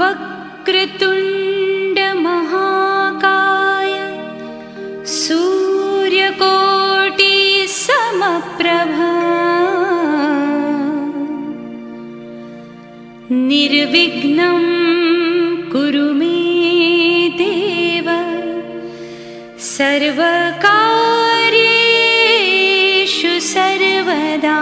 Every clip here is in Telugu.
वक्रतुण्ड महाकाय सूर्यकोटि समप्रभा निर्विघ्नं कुरु मे देव सर्वकार्येषु सर्वदा।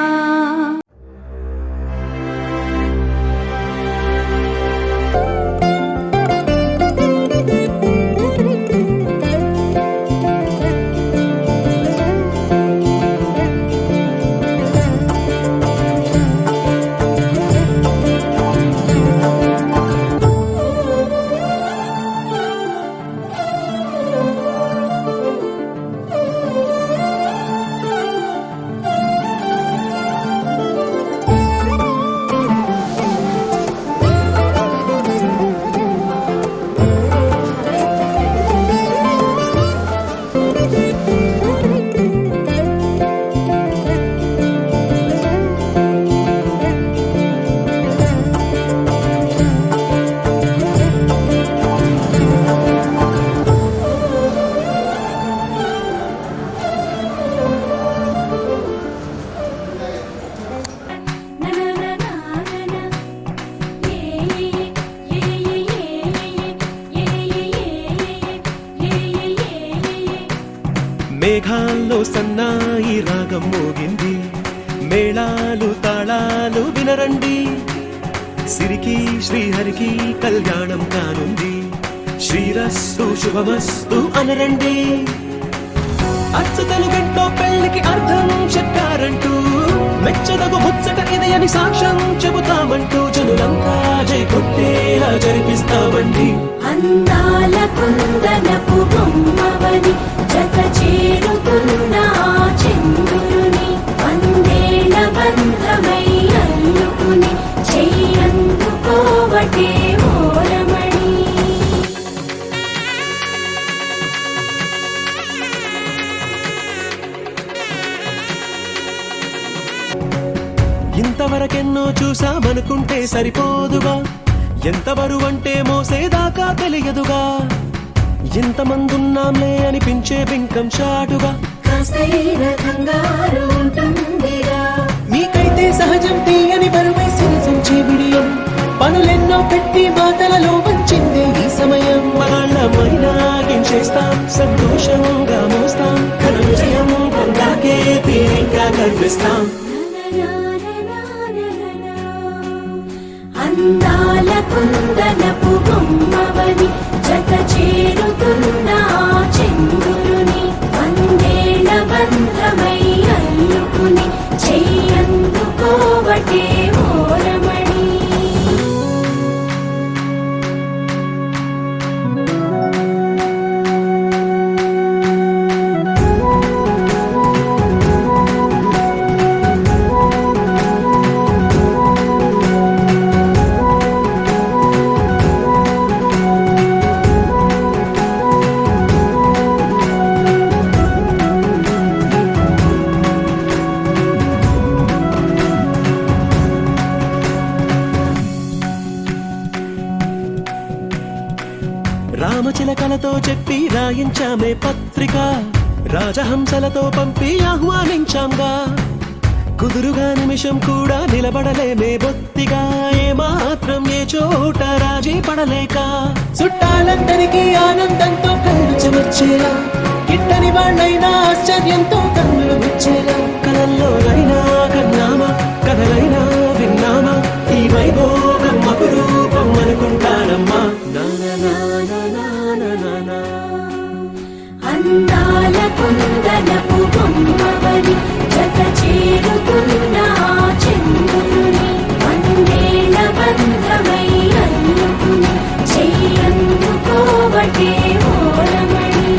మేఘాల్లో సన్నాయి రాగం మోగింది, మేళాలు తాళాలు వినరండి, సిరికి శ్రీహరికి కళ్యాణం కానుంది, శ్రీరస్తు శుభమస్తు అనరండి. అచ్చతలు గంటో పెళ్లికి అర్థం చెప్పారంటూ, మెచ్చదగు ముచ్చట ఇది అని సాక్ష్యం చెబుతామంటూ, జనులంతా జై కొట్టేలా జరిపిస్తామండి. అందాల కుందనపు బొమ్మవని జత చేరుతున్న చంద్రుని, వందేళ్ల బంధమై అల్లుకుని చెయ్యందుకోవటే ఓరమణి. ఇంతవరకెన్నో చూసామనుకుంటే సరిపోదుగా, ఎంత బరువంటే మోసేదాకా తెలియదుగా, ఇంతమందున్నాంలే అనిపించే బింకం చాటుగా, మీకైతే సహజం తీయని బరువై సిరిసంచే బిడియం, పనులెన్నో పెట్టి మాటలలో వంచిందే ఈ సమయం. మనాళ్ళమైనా ఏం చేస్తాం, సంతోషంగా మోస్తాం, ఘన విజయం పొందాకే తీరిక కనిపిస్తాం. అందాల కుందనపు బొమ్మవని జత చేరుతున్న చంద్రుని, వందేళ్ల బంధమై అల్లుకుని చెయ్యందుకోవటే ఓరమణి. రామచిలకలతో చెప్పి రాయించామే పత్రిక, రాజహంసలతో పంపి ఆహ్వానించాంగా, కుదురుగా నిమిషం కూడా నిలబడలేమే బొత్తిగా, ఏ మాత్రం ఏ చోట రాజీ పడలేక, చుట్టాలందరికీ ఆనందంతో కళ్ళు చెమర్చేలా, గిట్టని వాళ్ళైనా ఆశ్చర్యంతో కన్నులు గుచ్చేలా, కలల్లోనైనా కన్నామా, కథలైనా విన్నామా, ఈ వైభోగం అపురూపం అనుకుంటానమ్మా. అందాల కుందనపు బొమ్మవని జత చేరుతున్న చంద్రుని, వందేళ్ల బంధమై అల్లుకుని చెయ్యందుకోవటే ఓరమణి.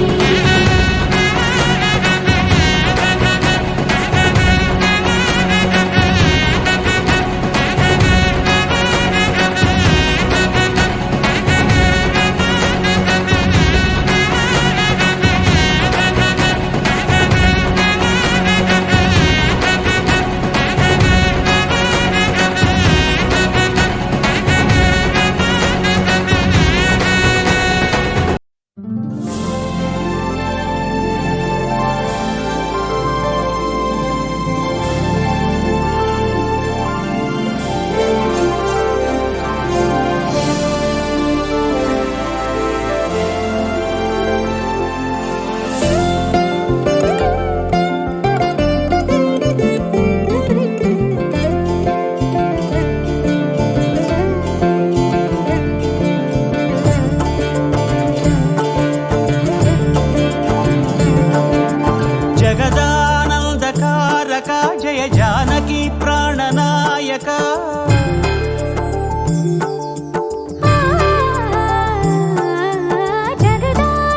తారక జయ జానకి ప్రాణనాయక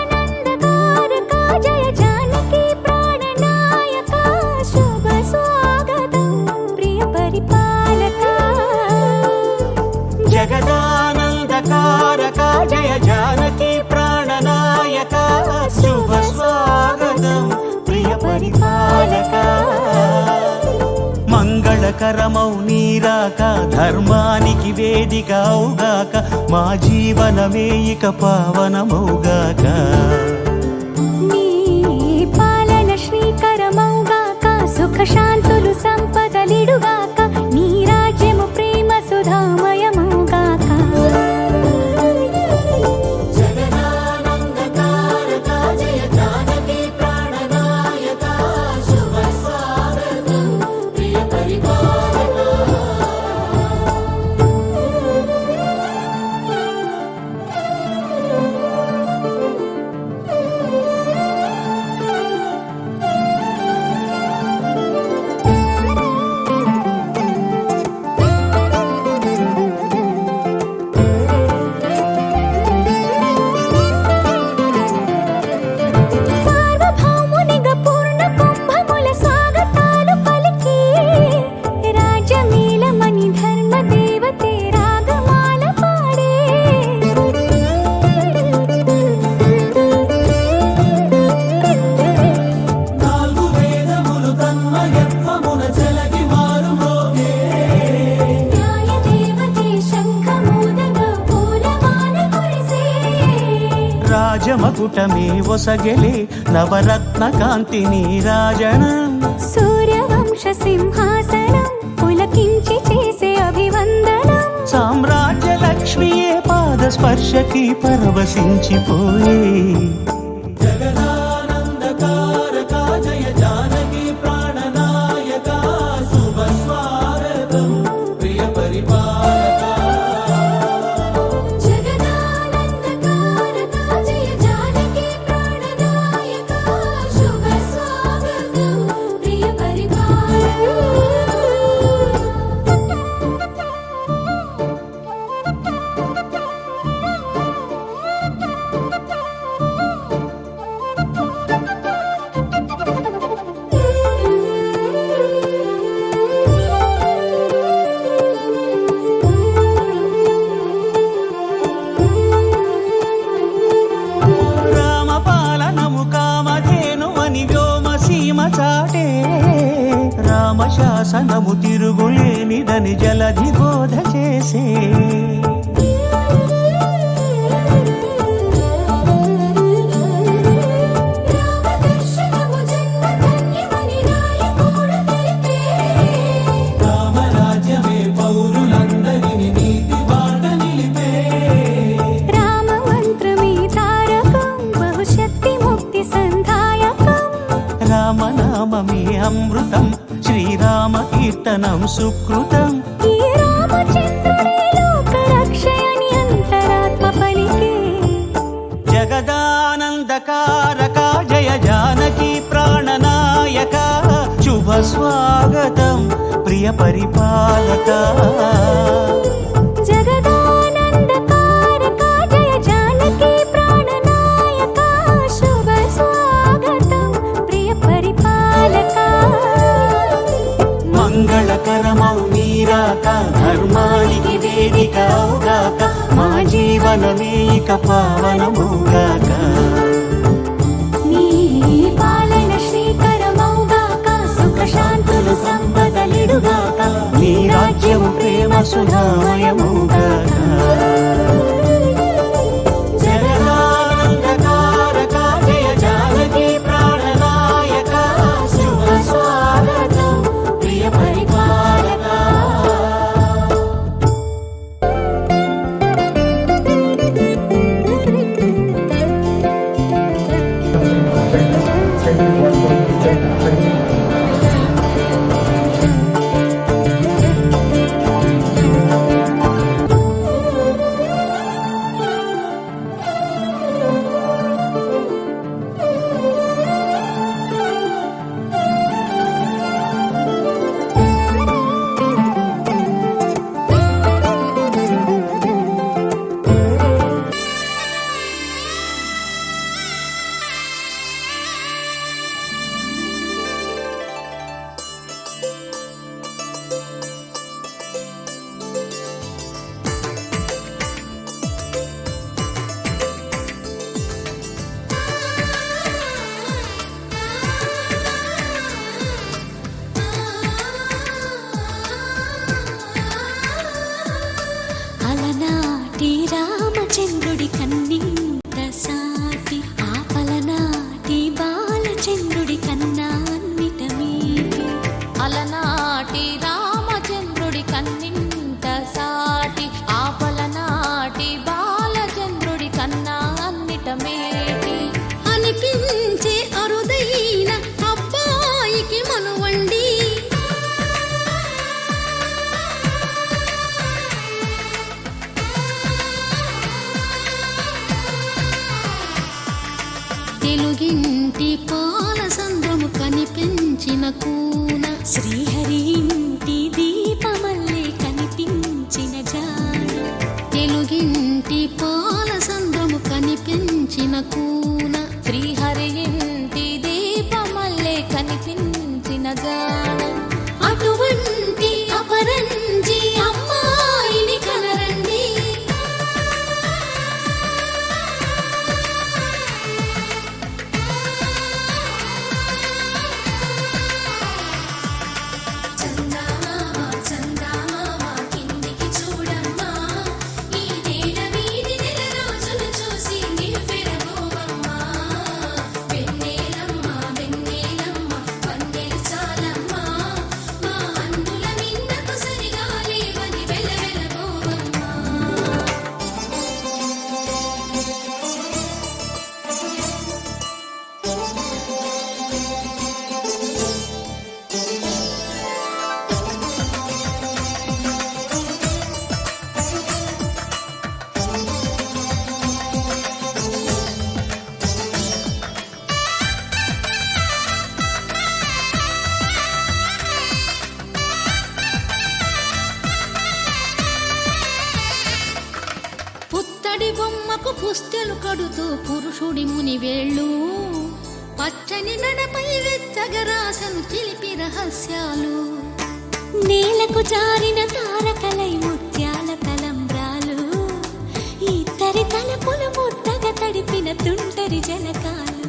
జగదానందకారక జయ జానకి ప్రాణనాయక శుభ స్వాగతం ప్రియ పరిపాలక జగదానందకారక జయ జానకి ప్రాణనాయక శుభ స్వాగతం ప్రియ పరిపాలక మంగళకరమౌ నీరాక ధర్మానికి వేదిక అవుగాక మా జీవనమే ఇక పావనమౌగాక నీ పాలన శ్రీకరమౌగాక సుఖ శాంతులు సంపదలిడుగాక నీ రాజ్యము ప్రేమ సుధామయమౌగాక జగదానందకారక జయ జానకి ప్రాణనాయక శుభ స్వాగతం ప్రియ పరిపాలక సార్వభౌమునిగా పూర్ణ కుంభముల స్వాగతాలు పలికి రాజమేళమణి ధర్మ దేవతే రాగమాల పాడే నాలుగు వేదములు తన్మయత్వమున చెలగి మారుమోగే న్యాయ దేవతే శంఖమూదగా పూలమాల కురిసే రాజమకుటమే ఒసగెలే నవరత్న కాంతి నీరాజనం సూర్యవంశ సింహాసనం పులకించి చేసే అభివందనం సామ్రాజ్య లక్ష్మియే పాద స్పర్శకి పరవశించిపోయే జగదానందకారక జయ జానకి ప్రాణనాయక శుభ స్వాగతం ప్రియ పరిపాలక జగదానందకారక జయ జానకి ప్రాణనాయక శుభ స్వాగతం ప్రియ పరిపాలక రామపాలనము కామధేనువని వ్యోమ సీమ చాటే రామశాసనము తిరుగులేనిదని జలధి బోధ చేసే రామదర్శనము జన్మధన్యమని రాయకూడ తెలిపే రామరాజ్యమే పౌరులందరిని నీతి బాట నిలిపే రామమంత్రమే తారకం బహుశక్తి ముక్తి సంధాయకం రామనామమే అమృతం శ్రీరామ కీర్తనం సుకృతం ఈ రామచంద్రుడే లోక రక్షయని అంతరాత్మ పలికే జగదానందకారక జయ జానకి ప్రాణనాయక శుభ స్వాగతం ప్రియ పరిపాలక జగదానందకారక జయ జానకి ప్రాణనాయక శుభ స్వాగతం ప్రియ పరిపాలక మంగళకరమౌ నీరాక ధర్మానికి వేదిక అవుగాక మా జీవనమే ఇక పావనమౌగాక నీ పాలన శ్రీకరమౌగాక సుఖ శాంతులు సంపదలిడుగాక నీ రాజ్యము ప్రేమ సుధామయమౌగాక జగదానందకారక జయ జానకి ప్రాణనాయక శుభ స్వాగతం ప్రియ పరిపాలక కూన శ్రీహరి ఇంటి దీపమల్లే కనిపించిన జాన తెలుగింటి పాల సంద్రము కనిపించిన కూన శ్రీహరి ఇంటి దీపమల్లే కనిపించిన జాన అటువంటి అపరంజి అమ్మాయిని కనరండి పుత్తడి బొమ్మకు పుస్తెలు కడుతూ పురుషుడి ముని వేళ్ళు పచ్చని మెడపై వెచ్చగరాసను చిలిపి రహస్యాలు నేలకు జారిన తారకలై ముత్యాల తలంబ్రాలు ఇద్దరి తలపులు ముద్దగా తడిపిన తుంటరి జలకాలు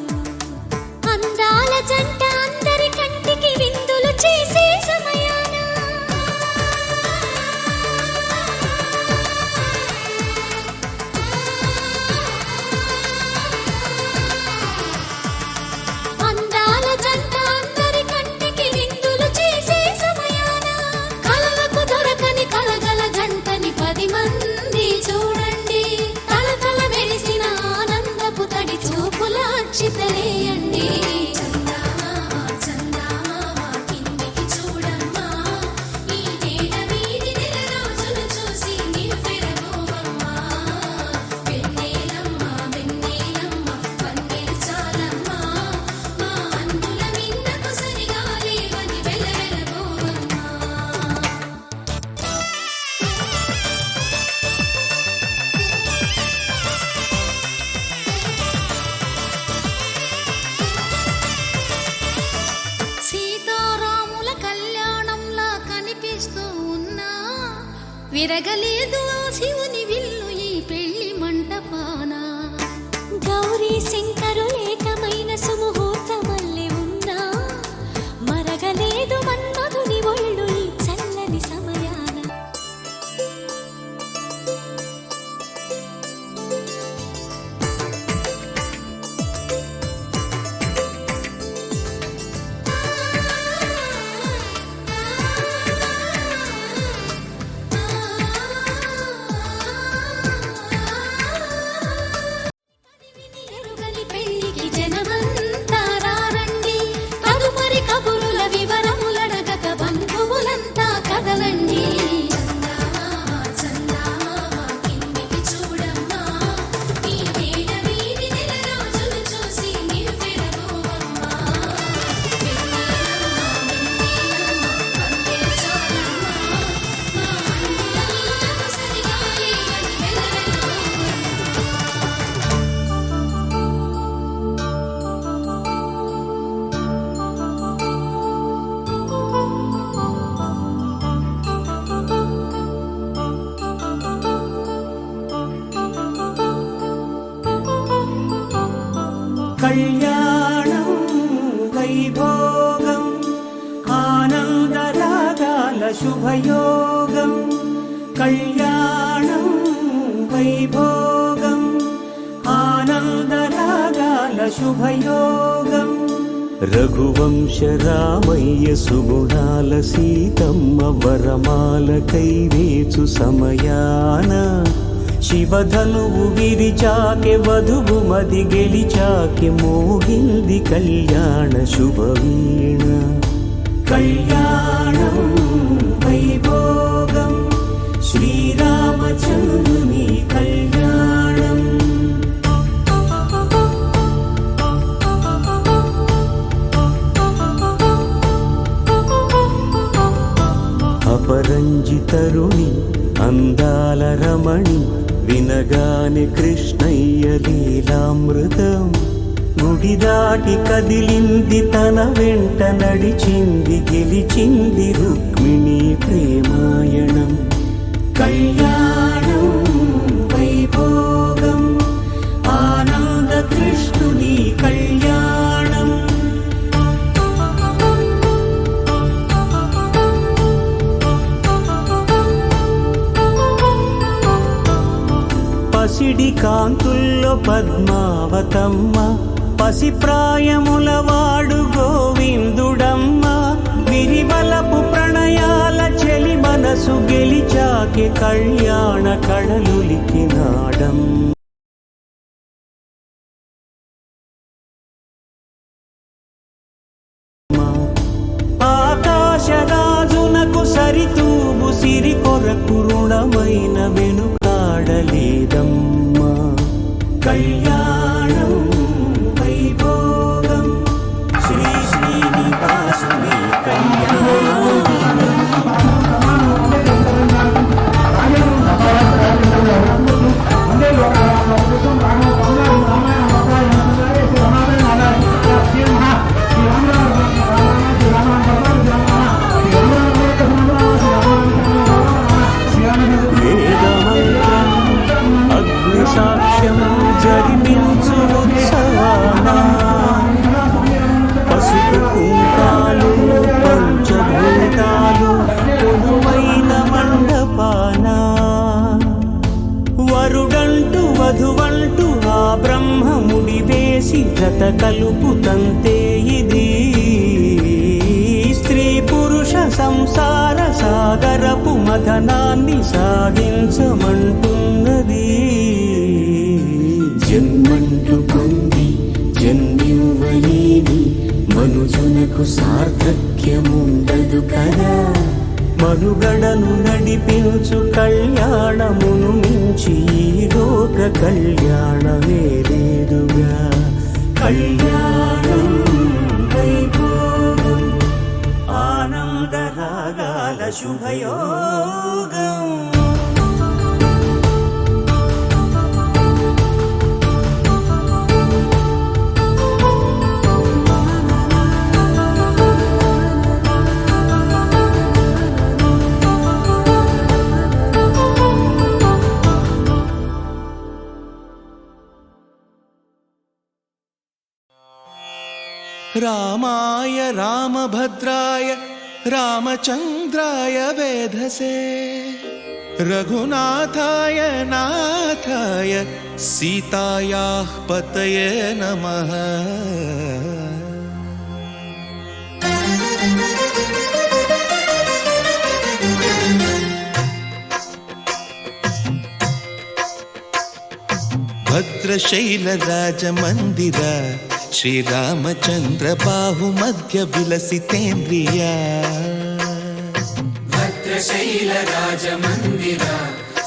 అందాల జంట అందరి కంటికి విందులు చేసే సమయాన అందాల జంట అందరి కంటికి విందులు చేసే సమయాన కలలకు దొరకని కలగల జంటని 10 మంది చూడండి కలకల మెరిసిన ఆనందపు తడి చూపుల అక్షితలేయండి సీతారాముల కళ్యాణంలా కనిపిస్తూ ఉన్నా విరగలేదు ఆ శివుని విల్లు ఈ పెళ్లి మంటపాన గౌరీ శంకరులు ఏకమైన సుముహూర్తమల్లే ఉన్నా మరగలేదు మన్మధుని ఒళ్ళు ఈ చల్లని సమయాన ఎరుగని పెళ్లికి జనమంతా రారండి తదుపరి కబురుల వివరములడగక బంధువులంతా కదలండి కళ్యాణం వైభోగం ఆనందరాగాల శుభయోగం కళ్యాణం వైభోగం ఆనందరాగాల శుభయోగం రఘువంశ రామయ్య సుగుణాల సీతమ్మ వరమాల కైవేచు సమయాన శివధనువు విరిచాకె వధువు మది గెలిచాకె మోగింది కళ్యాణ శుభవీణ కళ్యాణం వైభోగం శ్రీరామచంద్రుని కళ్యాణం అపరంజి తరుణి అందాల రమణి వినగానే కృష్ణయ్య లీలామృతం గుడి దాటి కదిలింది తన వెంట నడిచింది గెలిచింది రుక్మిణి ప్రేమాయణం కళ్యాణం వైభోగం ఆనంద కృష్ణుని కళ్యాణం పసిడి కాంతుల్లో పద్మావతమ్మ పసిప్రాయముల వాడు గోవిందుడమ్మ విరివలపు ప్రణయాల చెలి మనసు గెలిచాకే కళ్యాణ కళలులికినాడం ఆకాశరాజునకు సరితూబు సిరి కొరకు రుణమైన వెనుకాడలేదమ్మా కళ్యాణం వైభోగం శ్రీ శ్రీనివాసుని కళ్యాణం సాక్ష్యం జరిపించు ఉత్సవాన పసుపు కుంకాలు పంచభూతాలు కొలువైన మండపాన వరుడంటూ వధువంటూ ఆ బ్రహ్మముడి వేసి జత కలుపుతంతే ఇది స్త్రీ పురుష సంసార సాగరపు మథనాన్ని సాగించమంటున్నది జన్మంటూ పొంది జన్మివ్వలేని మనుజునకు సార్థక్యముండదు కదా మనుగడను నడిపించు కళ్యాణమును మించి ఈ లోక కళ్యాణమే లేదుగా కళ్యాణం వైభోగం ఆనంద రాగాల శుభయోగం रामाय रामभद्राय रामचन्द्राय वेधसे रघुनाथाय नाथाय सीतायाः पतये नमः भद्रशैलराजमन्दिर श्रीरामचन्द्र बाहुमध्य विलसितेन्द्रिया भद्रशैलराजमन्दिर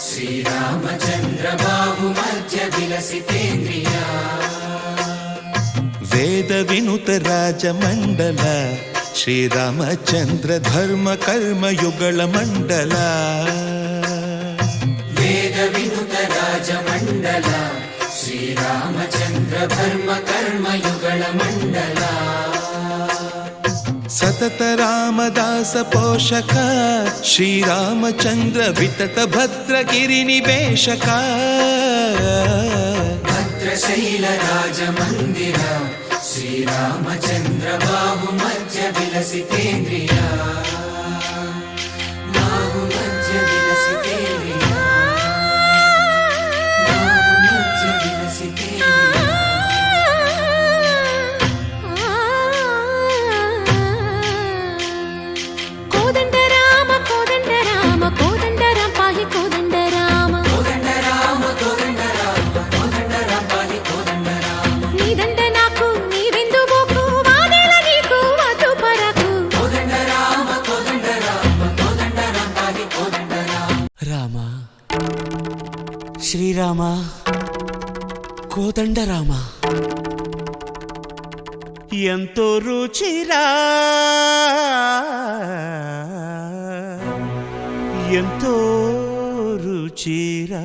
श्रीरामचन्द्र बाहुमध्य विलसितेन्द्रिया वेदविनुत राजमण्डल श्रीरामचन्द्र धर्म कर्म युगल मण्डल वेदविनुत राजमण्डल श्रीरामचन्द्र धर्म कर्म युगल मण्डल सतत रामदास पोषक श्रीरामचन्द्र वितत भद्रगिरि निवेशक भद्रशैल राजमन्दिर श्रीरामचन्द्र बाहुमध्य विलसितेन्द्रिया बाहुमध्य विलसितेन्द्रिया శ్రీరామ కోదండరామ ఎంతో రుచిరా ఎంతో రుచిరా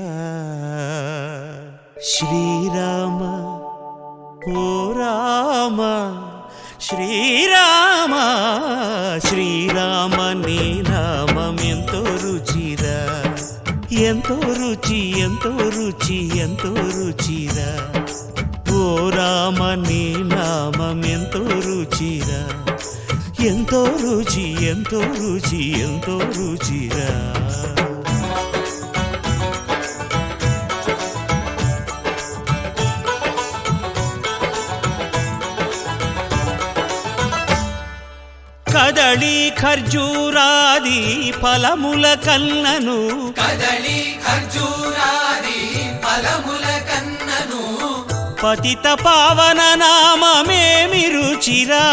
శ్రీరామ ఓ రామ శ్రీరామ శ్రీరామ నీ నామం ఎంతో రుచిరా ఎంతో రుచి ఎంతో రుచి ఎంతో రుచిరా ఓ రామ నీ నామం ఎంతో రుచిరా ఎంతో రుచి ఎంతో రుచి ఎంతో రుచిరా కదళి ఖర్జూరాది ఫలముల కన్నను కదళి ఖర్జూరాది ఫలముల కన్నను పతిత పావన నామమేమి రుచిరా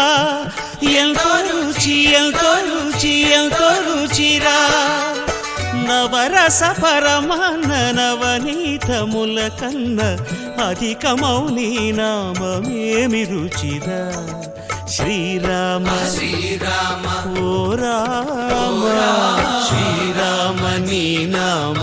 ఎంతో రుచి ఎంతో రుచి ఎంతో రుచిరా నవరస పరమాన్న నవనీతముల కన్న అధికమౌని నామమేమి రుచిరా శ్రీరామ శ్రీరామ ఓ రామ శ్రీరామ నీ నామ